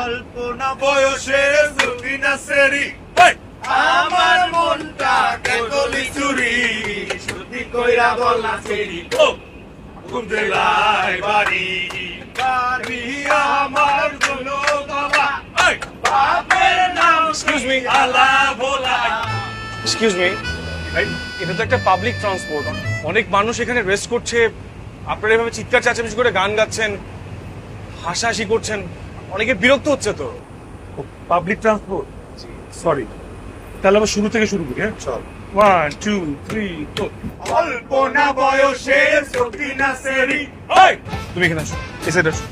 অল্পনা বয়সে সুফিনা সেরি আমার মনটা কেবলি চুরি সত্যি কইরা বল না সেরি কোন জেলায় বাড়ি বাড়ি আমার গুলো বাবা বাপের নাম এক্সকিউজ মি আলা ভোলা এক্সকিউজ মি এটা তো একটা পাবলিক ট্রান্সপোর্ট, অনেক মানুষ এখানে রেস্ট করছে, আপনারা এভাবে চিৎকার চেঁচামেচি করে গান গাচ্ছেন, হাসাহাসি করছেন, অনেকে বিরক্ত হচ্ছে তো। পাবলিক ট্রান্সপোর্ট সরি, তাহলে আবার শুরু থেকে শুরু করি। হ্যাঁ চল 1 2 3 তো অল্পনা বয়সে সুফিনা সেরি তুমি এখানে আসো, এসে আসো।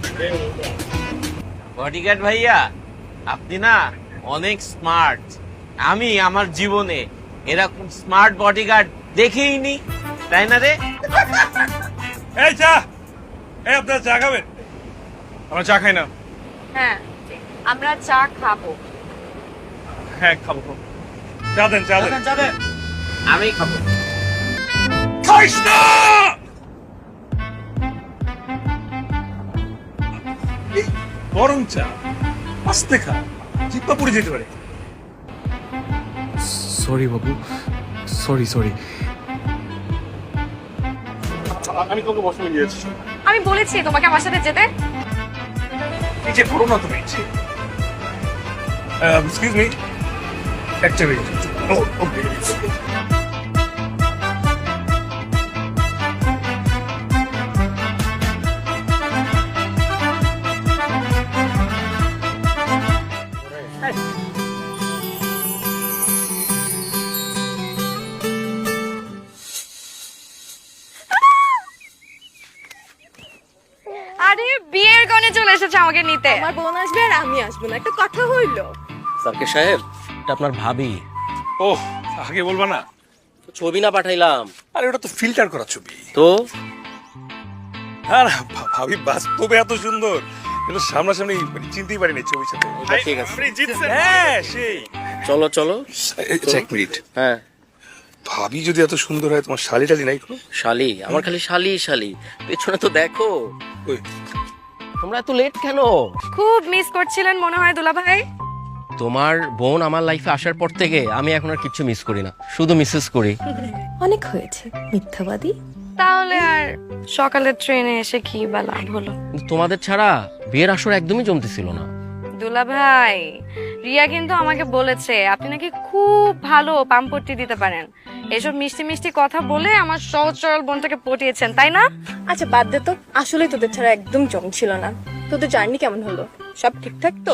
বডিগার্ড ভাইয়া, আপনি না অনেক স্মার্ট। আমি আমার জীবনে এরকম স্মার্ট বডিগার্ড দেখিনি, তাই না রে? এই চা, এই আপনারা চা খাবেন? আমরা চা খাই না। হ্যাঁ, আমরা চা খাবো। হ্যাঁ খাবো। চা দেন চা দেন। আমি খাবো। খাইস না! এই গরম চা আস্তে খা, জিব্বা পুড়ে যেতে পারে। সরি বাবু, সরি। আমি তোকে বসে দিয়েছি। আমি বলেছি তোমাকে আমার সাথে যেতে। এই যে করো না তুমি। এক্সকিউজ মি, একটা মিনিট। ওকে আরে বিয়ের গনে চলে এসেছে আমাকে নিতে। আমার বোন আসবে আর আমি আসবো না, একটা কথা হইলো। সার্কে সাহেব, এটা আপনার ভাবি। ওহ, আগে বলবা না? ছবি না পাঠাইলাম আরে ওটা তো ফিল্টার করা ছবি। তো আর ভাবি বাস্তবে এত সুন্দর, কিন্তু সামনাসামনি মানে চিনতেই পারিনি ছবির সাথে। ঠিক আছে। আপনি জিতছেন। হ্যাঁ সেই। চলো চলো। এক মিনিট, হ্যাঁ, ভাবি যদি এত সুন্দর হয়, তোমার শালি টালি নাই কোনো? শালি আমার খালি শালি পেছনে তো দেখো। ওই তোমরা এত লেট কেন? খুব মিস করছিলেন মনে হয় দুলা ভাই। তোমার বোন আমার লাইফে আসার পর থেকে আমি এখন আর কিছু মিস করি না, শুধু মিসেস করি। অনেক হয়েছে মিথ্যাবাদী। তাহলে আর সকালের ট্রেনে এসে কি বা লাভ হলো? কিন্তু তোমাদের ছাড়া বিয়ের আসর একদমই জমতেছিল না। দুলা ভাই, রিয়া কিন্তু আমাকে বলেছে আপনি নাকি খুব ভালো পাম্পট্টি দিতে পারেন। এসব মিষ্টি মিষ্টি কথা বলে আমার সহজ সরল বোনটাকে পটিয়েছেন, তাই না? আচ্ছা বাদ দে তো, আসলে তোদের ছাড়া একদম জম ছিল না। তোদের জার্নি কেমন হলো? সব ঠিকঠাক তো?